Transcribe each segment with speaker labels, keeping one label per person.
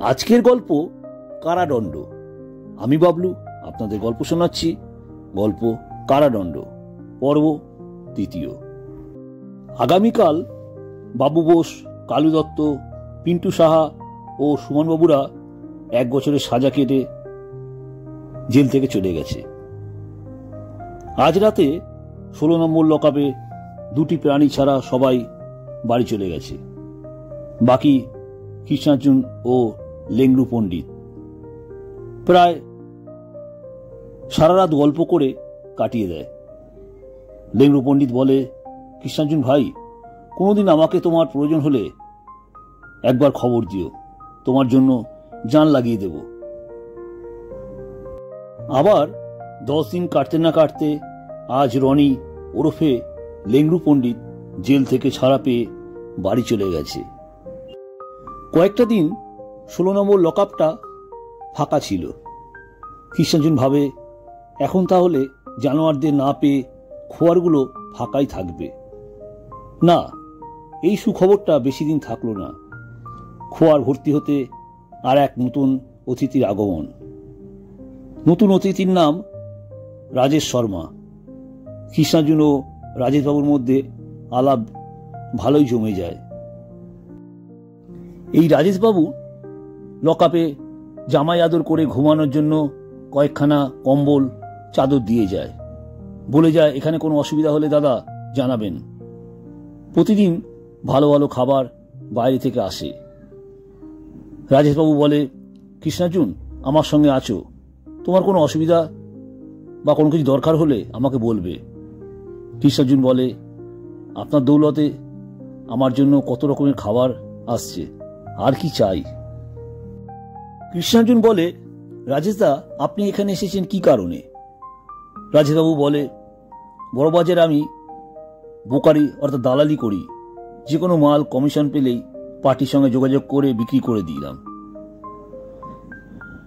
Speaker 1: আজকের গল্প কারাদণ্ড। আমি বাবলু আপনাদের গল্প শোনাচ্ছি। গল্প কারাদণ্ড, পর্ব তৃতীয়। আগামীকাল বাবু বোস, কালু দত্ত, পিন্টু সাহা ও সুমনবাবুরা 1 বছরের সাজা কেটে জেল থেকে চলে গেছে। আজ রাতে 16 নম্বর লকআপে 2টি প্রাণী ছাড়া সবাই বাড়ি চলে গেছে। বাকি কৃষ্ণার্জুন ও লেংড়ু পণ্ডিত। প্রায় সারা রাত গল্প করে কাটিয়ে দেয়। লেংড়ু পণ্ডিত বলে, কৃষ্ণার্জুন ভাই, কোনোদিন আমাকে তোমার প্রয়োজন হলে একবার খবর দিও, তোমার জন্য জান লাগিয়ে দেব। আবার 10 দিন কাটতে না কাটতে আজ রনি ওরফে লেংড়ু পণ্ডিত জেল থেকে ছাড়া পেয়ে বাড়ি চলে গেছে। কয়েকটা দিন 16 নম্বর লকআপটা ফাঁকা ছিল। কৃষ্ণার্জুন ভাবে, এখন তাহলে জানোয়ারদের না পেয়ে খোয়ারগুলো ফাঁকাই থাকবে। না, এই সুখবরটা বেশি দিন থাকলো না। খোয়ার ভর্তি হতে আর এক নতুন অতিথির আগমন। নতুন অতিথির নাম রাজেশ শর্মা। কৃষ্ণার্জুন ও রাজেশবাবুর মধ্যে আলাপ ভালোই জমে যায়। এই রাজেশবাবু লকআপে জামাই আদর করে ঘুমানোর জন্য কয়েকখানা কম্বল চাদর দিয়ে যায়। বলে যায়, এখানে কোনো অসুবিধা হলে দাদা জানাবেন। প্রতিদিন ভালো ভালো খাবার বাইরে থেকে আসে। রাজেশবাবু বলে, কৃষ্ণার্জুন, আমার সঙ্গে আছো, তোমার কোনো অসুবিধা বা কোনো কিছু দরকার হলে আমাকে বলবে। কৃষ্ণার্জুন বলে, আপনার দৌলতে আমার জন্য কত রকমের খাবার আসছে, আর কি চাই। কৃষ্ণার্জুন বলে, রাজেশদা, আপনি এখানে এসেছেন কি কারণে? রাজেশবাবু বলে, বড়বাজারে আমি বোকারি অর্থাৎ দালালি করি। যে কোনো মাল কমিশন পেলেই পার্টির সঙ্গে যোগাযোগ করে বিক্রি করে দিলাম।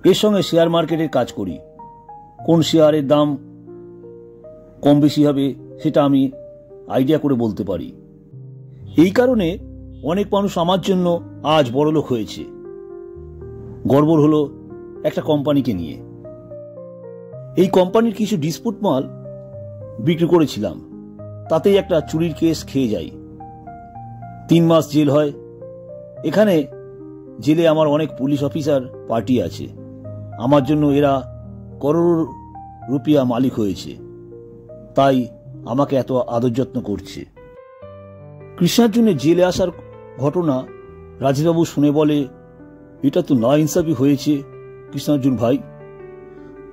Speaker 1: এর সঙ্গে শেয়ার মার্কেটের কাজ করি। কোন শেয়ারের দাম কম বেশি হবে সেটা আমি আইডিয়া করে বলতে পারি। এই কারণে অনেক মানুষ আমার জন্য আজ বড়লোক হয়েছে। গর্বর হলো একটা কোম্পানিকে নিয়ে। এই কোম্পানির কিছু ডিসপুট মাল বিক্রি করেছিলাম, তাতেই একটা চুরির কেস খেয়ে যাই। 3 মাস জেল হয়। এখানে জেলে আমার অনেক পুলিশ অফিসার পার্টি আছে। আমার জন্য এরা করোড় রুপিয়া মালিক হয়েছে, তাই আমাকে এত আদর যত্ন করছে। কৃষ্ণার্জুনের জেলে আসার ঘটনা রাজেশবাবু শুনে বলে, এটা তো না ইনসাফি হয়েছে কৃষ্ণার্জুন ভাই।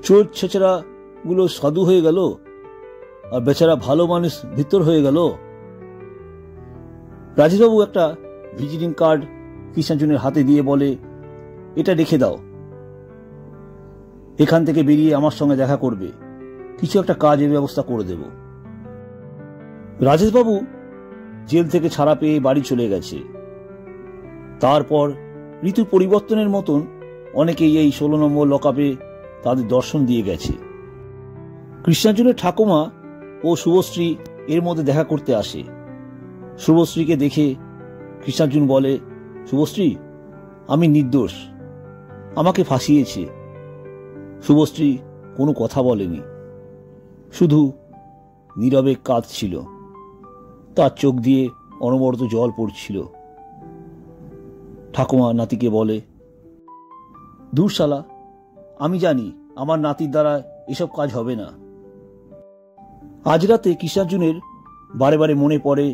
Speaker 1: চোর ছেচড়া গুলো সাধু হয়ে গেল, আর বেচারা ভালো মানুষ ভিতর হয়ে গেল। রাজেশবাবু একটা ভিজিটিং কার্ড কৃষ্ণার্জুনের হাতে দিয়ে বলে, এটা রেখে দাও, এখান থেকে বেরিয়ে আমার সঙ্গে দেখা করবে, কিছু একটা কাজের ব্যবস্থা করে দেব। রাজেশবাবু জেল থেকে ছাড়া পেয়ে বাড়ি চলে গেছে। তারপর ঋতু পরিবর্তনের মতন অনেকেই এই 16 নম্বর লকআপে তাদের দর্শন দিয়ে গেছে। কৃষ্ণার্জুনের ঠাকুমা ও শুভশ্রী এর মধ্যে দেখা করতে আসে। শুভশ্রীকে দেখে কৃষ্ণার্জুন বলে, শুভশ্রী, আমি নির্দোষ, আমাকে ফাঁসিয়েছে। শুভশ্রী কোনো কথা বলেনি, শুধু নীরবে কাঁদছিল। তার চোখ দিয়ে অনবরত জল পড়ছিল। ঠাকুমা নাতিকে বলে, দূর শালা, আমি জানি আমার নাতির দ্বারা এসব কাজ হবে না। আজ রাতে কৃষ্ণার্জুনের বারে বারে মনে পড়ে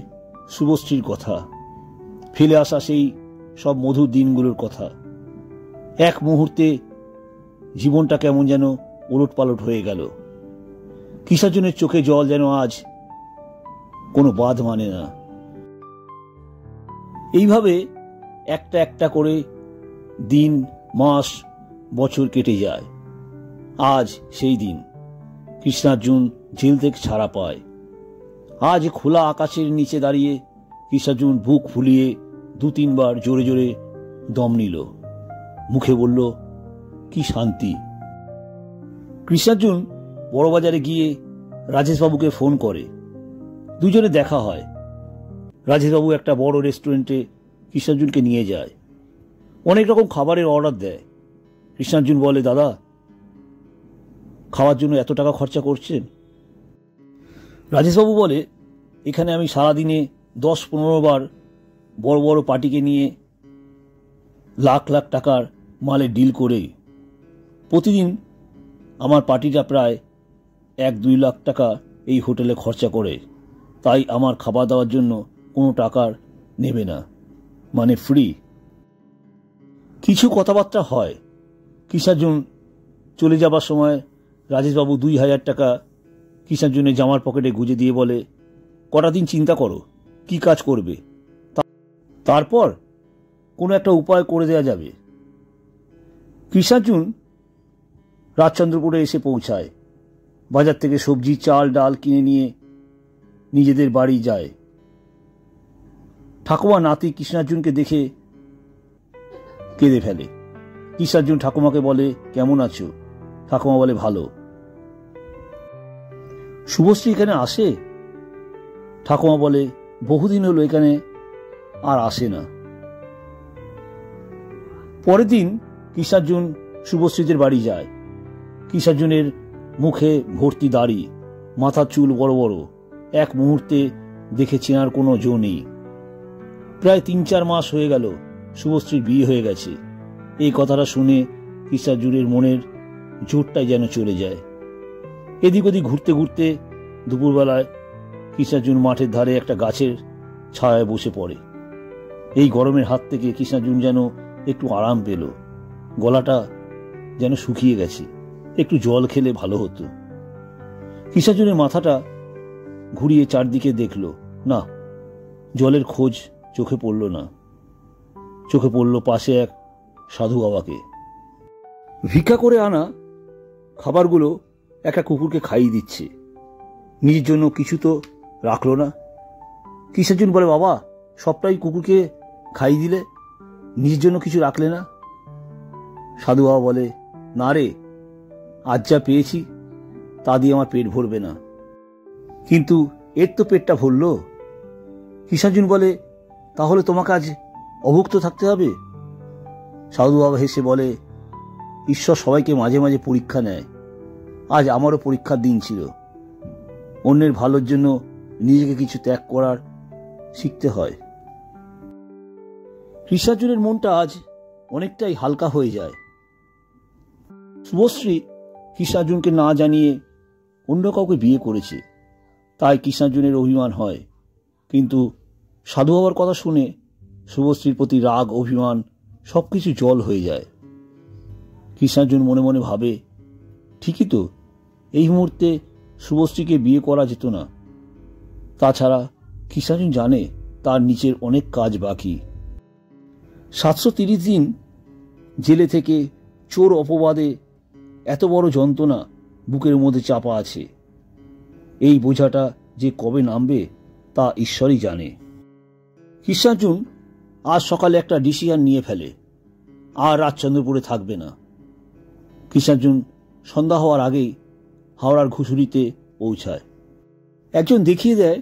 Speaker 1: শুভশ্রীর কথা, ফেলে আসা সেই সব মধুর দিনগুলোর কথা। এক মুহূর্তে জীবনটা কেমন যেন ওলটপালট হয়ে গেল। কৃষ্ণার্জুনের চোখে জল যেন আজ কোনো বাঁধ মানে না। এইভাবে একটা একটা করে দিন, মাস, বছর কেটে যায়। আজ সেই দিন কৃষ্ণার্জুন জেল থেকে ছাড়া পায়। আজ খোলা আকাশের নিচে দাঁড়িয়ে কৃষ্ণার্জুন বুক ফুলিয়ে 2-3 বার জোরে জোরে দম নিল। মুখে বলল, কি শান্তি। কৃষ্ণার্জুন বড়বাজারে গিয়ে রাজেশবাবুকে ফোন করে। দুজনে দেখা হয়। রাজেশবাবু একটা বড় রেস্টুরেন্টে কৃষ্ণার্জুনকে নিয়ে যায়। অনেক রকম খাবারের অর্ডার দেয়। কৃষ্ণার্জুন বলে, দাদা, খাওয়ার জন্য এত টাকা খরচা করছেন? রাজেশবাবু বলে, এখানে আমি সারাদিনে 10-15 বার বড় বড় পার্টিকে নিয়ে লাখ লাখ টাকার মালের ডিল করে প্রতিদিন আমার পার্টিটা প্রায় 1-2 লাখ টাকা এই হোটেলে খরচা করে। তাই আমার খাবার দাওয়ার জন্য কোনো টাকার নেবে না, মানে ফ্রি। কিছু কথাবার্তা হয়। কৃষ্ণার্জুন চলে যাবার সময় রাজেশবাবু 2000 টাকা কৃষ্ণার্জুনের জামার পকেটে গুঁজে দিয়ে বলে, কটা দিন চিন্তা করো কি কাজ করবে, তারপর কোনো একটা উপায় করে দেওয়া যাবে। কৃষ্ণার্জুন রাজচন্দ্রপুরে এসে পৌঁছায়। বাজার থেকে সবজি, চাল, ডাল কিনে নিয়ে নিজেদের বাড়ি যায়। ঠাকুমা নাতি কৃষ্ণার্জুনকে দেখে কেঁদে ফেলে। কৃষ্ণার্জুন ঠাকুমাকে বলে, কেমন আছো? ঠাকুমা বলে, ভালো। শুভশ্রী এখানে আসে? ঠাকুমা বলে, বহুদিন হলো এখানে আর আসে না। পরের দিন কৃষ্ণার্জুন শুভশ্রীদের বাড়ি যায়। কৃষ্ণার্জুনের মুখে ভর্তি দাড়ি, মাথার চুল বড় বড়, এক মুহূর্তে দেখে চেনার কোনো জো নেই। প্রায় 3-4 মাস হয়ে গেল শুভশ্রীর বিয়ে হয়ে গেছে। এই কথাটা শুনে কৃষ্ণার্জুনের মনের জোরটাই যেন চলে যায়। এদিক ওদিক ঘুরতে ঘুরতে দুপুরবেলায় কৃষ্ণার্জুন মাঠের ধারে একটা গাছের ছায়ায় বসে পড়ে। এই গরমের হাত থেকে কৃষ্ণার্জুন যেন একটু আরাম পেল। গলাটা যেন শুকিয়ে গেছে, একটু জল খেলে ভালো হতো। কৃষ্ণার্জুনের মাথাটা ঘুরিয়ে চারদিকে দেখল, না, জলের খোঁজ চোখে পড়ল না। চোখে পড়ল পাশে এক সাধু বাবাকে। ভিক্ষা করে আনা খাবারগুলো একটা কুকুরকে খাইয়ে দিচ্ছে, নিজের জন্য কিছু তো রাখলো না। কৃষ্ণার্জুন বলে, বাবা, সবটাই কুকুরকে খাইয়ে দিলে, নিজের জন্য কিছু রাখলে না? সাধু বাবা বলে, না রে, আজ যা পেয়েছি তা দিয়ে আমার পেট ভরবে না, কিন্তু এর তো পেটটা ভরল। কৃষ্ণার্জুন বলে, তাহলে তোমাকে আজ অভুক্ত থাকতে হবে? সাধু বাবা হেসে বলে, ঈশ্বর সবাইকে মাঝে মাঝে পরীক্ষা নেয়। আজ আমারও পরীক্ষার দিন ছিল। অন্যের ভালোর জন্য নিজেকে কিছু ত্যাগ করার শিখতে হয়। কৃষ্ণার্জুনের মনটা আজ অনেকটাই হালকা হয়ে যায়। শুভশ্রী কৃষ্ণার্জুনকে না জানিয়ে অন্য কাউকে বিয়ে করেছে, তাই কৃষ্ণার্জুনের অভিমান হয়। কিন্তু সাধু বাবার কথা শুনে শুভশ্রীর প্রতি রাগ, অভিমান সবকিছু জল হয়ে যায়। কৃষ্ণার্জুন মনে মনে ভাবে, ঠিকই তো, এই মুহূর্তে শুভশ্রীকে বিয়ে করা যেত না। তাছাড়া কৃষ্ণার্জুন জানে তার নিচের অনেক কাজ বাকি। 730 দিন জেলে থেকে চোর অপবাদে এত বড় যন্ত্রণা বুকের মধ্যে চাপা আছে। এই বোঝাটা যে কবে নামবে তা ঈশ্বরই জানে। কৃষ্ণার্জুন আজ সকালে একটা ডিসিশন নিয়ে ফেলে, আর রাজচন্দ্রপুরে থাকবে না। কৃষ্ণার্জুন সন্ধ্যা হওয়ার আগেই হাওড়ার ঘুষুরিতে পৌঁছায়। একজন দেখিয়ে দেয়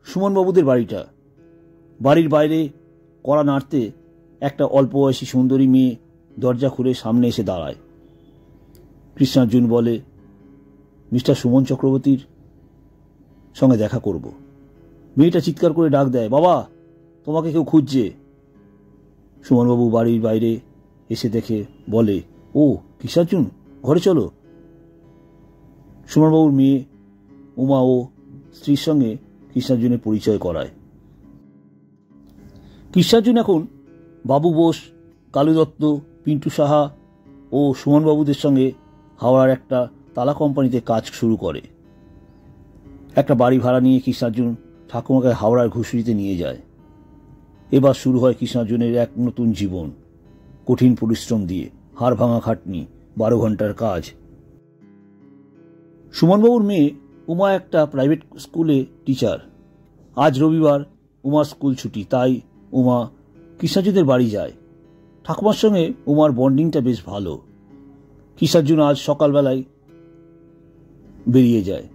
Speaker 1: সুমনবাবুদের বাড়িটা। বাড়ির বাইরে কড়া নাড়তে একটা অল্প বয়সী সুন্দরী মেয়ে দরজা খুলে সামনে এসে দাঁড়ায়। কৃষ্ণার্জুন বলে, মিস্টার সুমন চক্রবর্তীর সঙ্গে দেখা করব। মেয়েটা চিৎকার করে ডাক দেয়, বাবা, তোমাকে কেউ খুঁজছে। সুমনবাবু বাড়ির বাইরে এসে দেখে বলে, ও কৃষ্ণার্জুন, ঘরে চলো। সুমনবাবুর মেয়ে উমা ও স্ত্রীর সঙ্গে কৃষ্ণার্জুনের পরিচয় করায়। কৃষ্ণার্জুন এখন বাবু বোস, কালু দত্ত, পিন্টু সাহা ও সুমনবাবুদের সঙ্গে হাওড়ার একটা তালা কোম্পানিতে কাজ শুরু করে। একটা বাড়ি ভাড়া নিয়ে কৃষ্ণার্জুন ঠাকুমাকে হাওড়ার ঘুষুরিতে নিয়ে যায়। এবার শুরু হয় কৃষ্ণার্জুনের এক নতুন জীবন, কঠিন পরিশ্রম দিয়ে, হাড় ভাঙা খাটনি, 12 ঘন্টার কাজ। সুমনবাবুর মেয়ে উমা একটা প্রাইভেট স্কুলে টিচার। আজ রবিবার, উমার স্কুল ছুটি, তাই উমা কৃষ্ণার্জুনের বাড়ি যায়। ঠাকুমার সঙ্গে উমার বন্ডিংটা বেশ ভালো। কৃষ্ণার্জুন আজ সকালবেলায় বেরিয়ে যায়।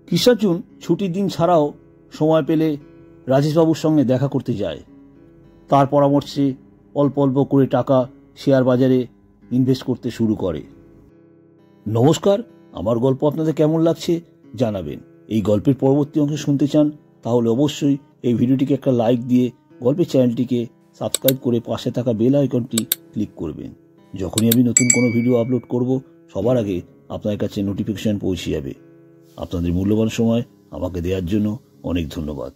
Speaker 1: কৃষ্ণার্জুন ছুটির দিন ছাড়াও সময় পেলে রাজেশবাবুর সঙ্গে দেখা করতে যায়। তার পরামর্শে অল্প অল্প করে টাকা শেয়ার বাজারে ইনভেস্ট করতে শুরু করে। নমস্কার, আমার গল্প আপনাদের কেমন লাগছে জানাবেন। এই গল্পের পরবর্তী অংশ শুনতে চান তাহলে অবশ্যই এই ভিডিওটিকে একটা লাইক দিয়ে গল্পের চ্যানেলটিকে সাবস্ক্রাইব করে পাশে থাকা বেল আইকনটি ক্লিক করবেন। যখনই আমি নতুন কোনো ভিডিও আপলোড করব সবার আগে আপনার কাছে নোটিফিকেশন পৌঁছে যাবে। আপনাদের মূল্যবান সময় আমাকে দেওয়ার জন্য অনেক ধন্যবাদ।